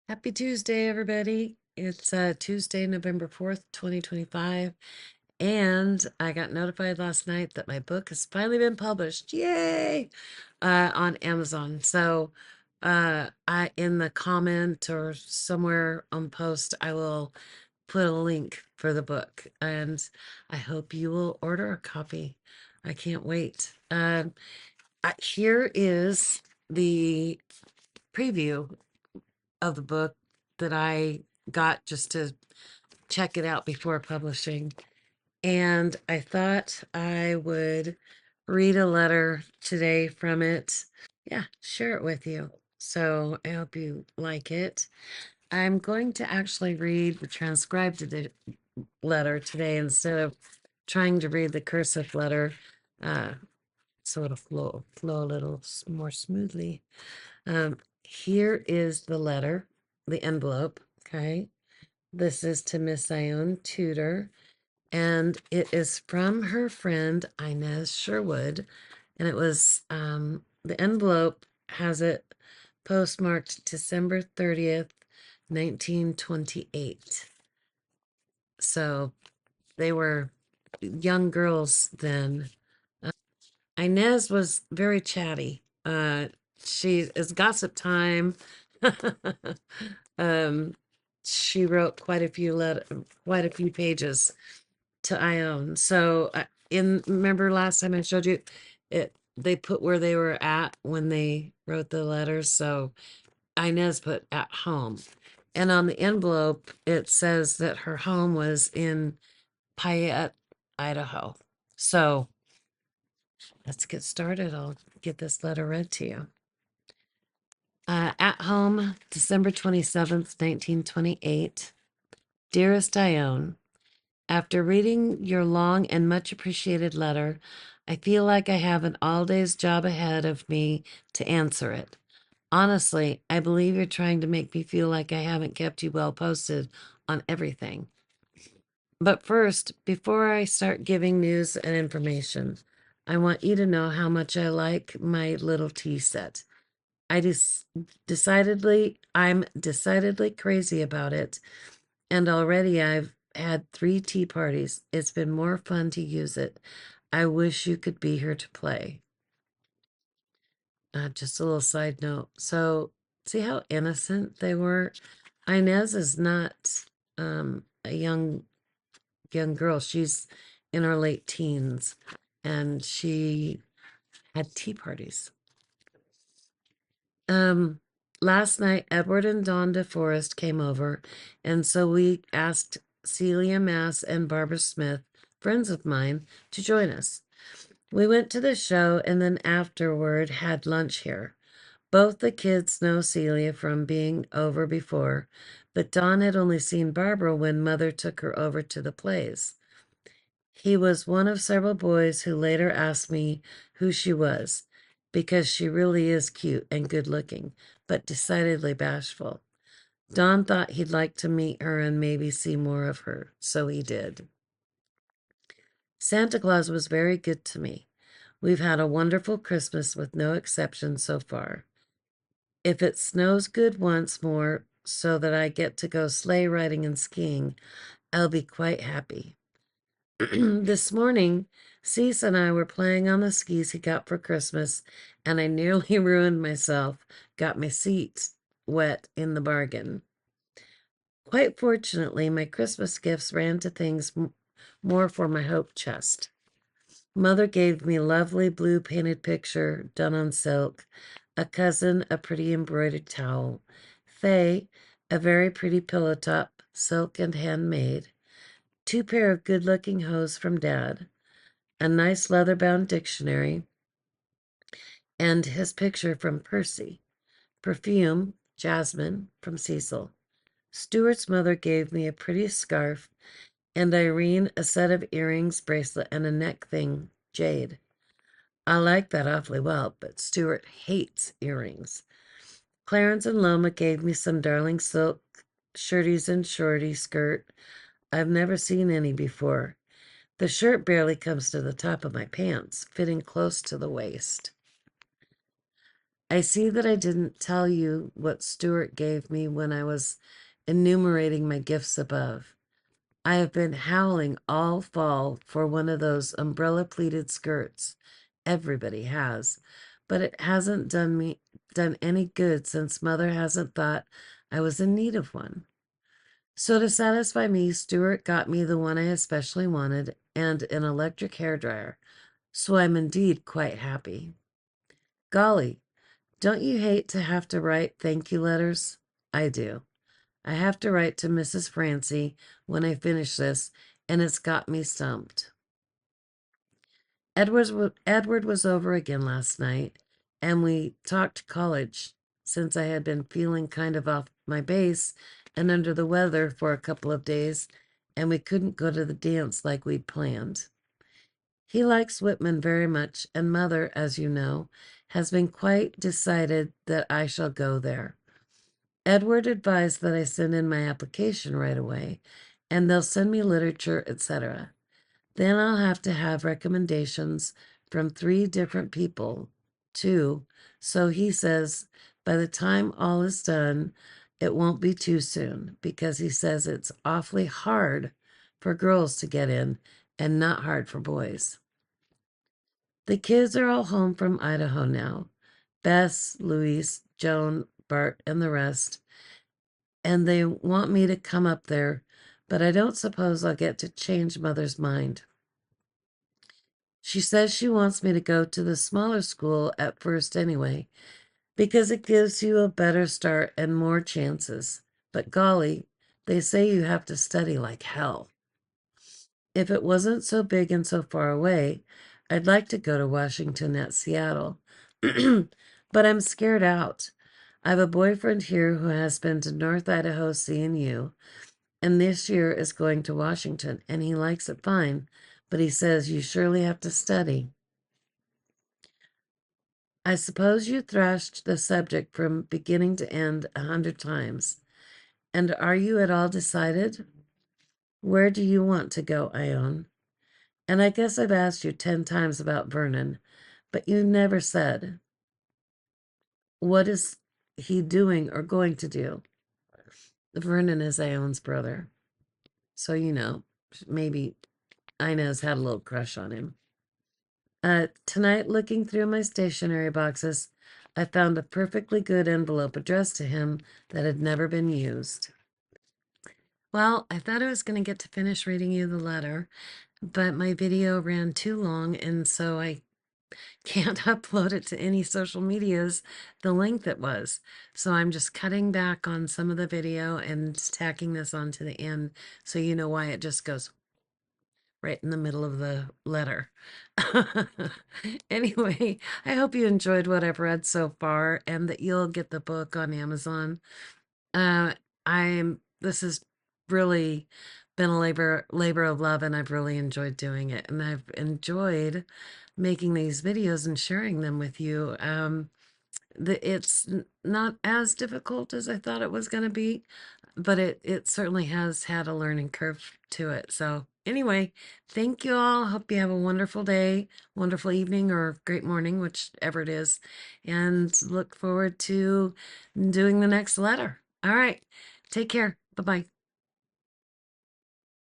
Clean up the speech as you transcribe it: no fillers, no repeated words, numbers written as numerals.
Happy Tuesday, everybody. It's Tuesday, November 4th, 2025. And I got notified last night that my book has finally been published. Yay! On Amazon. So I in the comment or somewhere on post, I will put a link for the book. And I hope you will order a copy. I can't wait. Here is the preview of the book that I got just to check it out before publishing. And I thought I would read a letter today from it. Yeah, share it with you. So I hope you like it. I'm going to actually read the transcribed letter today instead of trying to read the cursive letter, uh, so it'll flow a little more smoothly. Here is the letter, the envelope. Okay. This is to Miss Ione Tudor, and it is from her friend Inez Sherwood. And it was the envelope has it postmarked December 30th, 1928. So they were young girls then. Inez was very chatty. She is gossip time. um, she wrote quite a few pages to Ione. So remember last time I showed you it, they put where they were at when they wrote the letters. So Inez put at home, and on the envelope it says that her home was in Payette, Idaho. So let's get started. I'll get this letter read to you. At home, December 27th, 1928. Dearest Ione, after reading your long and much appreciated letter, I feel like I have an all day's job ahead of me to answer it. Honestly, I believe you're trying to make me feel like I haven't kept you well posted on everything. But first, before I start giving news and information, I want you to know how much I like my little tea set. I'm decidedly crazy about it, and already I've had 3 tea parties. It's been more fun to use it. I wish you could be here to play. Just a little side note. So, see how innocent they were? Inez is not a young girl. She's in her late teens, and she had tea parties. Um, Last night, Edward and Dawn DeForest came over, and so we asked Celia Mass and Barbara Smith, friends of mine, to join us. We went to the show and then afterward had lunch here. Both the kids know Celia from being over before, but Dawn had only seen Barbara when Mother took her over to the plays. He was one of several boys who later asked me who she was, because she really is cute and good looking, but decidedly bashful. Don thought he'd like to meet her and maybe see more of her, so he did. Santa Claus was very good to me. We've had a wonderful Christmas with no exception so far. If it snows good once more so that I get to go sleigh riding and skiing, I'll be quite happy. This morning, Cease and I were playing on the skis he got for Christmas, and I nearly ruined myself, got my seat wet in the bargain. Quite fortunately, my Christmas gifts ran to things more for my hope chest. Mother gave me a lovely blue painted picture done on silk, a cousin a pretty embroidered towel, Faye a very pretty pillow top, silk and handmade, 2 pair of good-looking hose from Dad, a nice leather-bound dictionary, and his picture from Percy, perfume, jasmine, from Cecil. Stuart's mother gave me a pretty scarf, and Irene a set of earrings, bracelet, and a neck thing, jade. I like that awfully well, but Stuart hates earrings. Clarence and Loma gave me some darling silk shirties and shorty skirt. I've never seen any before. The shirt barely comes to the top of my pants, fitting close to the waist. I see that I didn't tell you what Stuart gave me when I was enumerating my gifts above. I have been howling all fall for one of those umbrella-pleated skirts. Everybody has, but it hasn't done any good since Mother hasn't thought I was in need of one. So to satisfy me, Stuart got me the one I especially wanted and an electric hairdryer. So I'm indeed quite happy. Golly, don't you hate to have to write thank you letters? I do. I have to write to Mrs. Francie when I finish this, and it's got me stumped. Edward was over again last night, and we talked college since I had been feeling kind of off my base and under the weather for a couple of days, and we couldn't go to the dance like we'd planned. He likes Whitman very much, and Mother, as you know, has been quite decided that I shall go there. Edward advised that I send in my application right away, and they'll send me literature, etc. Then I'll have to have recommendations from 3 different people, too. So he says by the time all is done, it won't be too soon because he says it's awfully hard for girls to get in and not hard for boys. The kids are all home from Idaho now. Bess, Louise, Joan, Bart, and the rest. And they want me to come up there, but I don't suppose I'll get to change Mother's mind. She says she wants me to go to the smaller school at first anyway, because it gives you a better start and more chances. But golly, they say you have to study like hell. If it wasn't so big and so far away, I'd like to go to Washington at Seattle. But I'm scared out. I have a boyfriend here who has been to North Idaho seeing you, and this year is going to Washington, and he likes it fine, but he says you surely have to study. I suppose you thrashed the subject from beginning to end 100 times. And are you at all decided? Where do you want to go, Ione? And I guess I've asked you 10 times about Vernon, but you never said. What is he doing or going to do? Vernon is Ione's brother. So, maybe Inez had a little crush on him. Tonight, looking through my stationery boxes, I found a perfectly good envelope addressed to him that had never been used. Well, I thought I was going to get to finish reading you the letter, but my video ran too long, and so I can't upload it to any social medias the length it was. So I'm just cutting back on some of the video and tacking this onto the end so you know why it just goes right in the middle of the letter. Anyway, I hope you enjoyed what I've read so far and that you'll get the book on Amazon. This has really been a labor of love, and I've really enjoyed doing it, and I've enjoyed making these videos and sharing them with you. It's not as difficult as I thought it was going to be, but it certainly has had a learning curve to it. So anyway, thank you all. Hope you have a wonderful day, wonderful evening, or great morning, whichever it is, and look forward to doing the next letter. All right, take care. Bye-bye.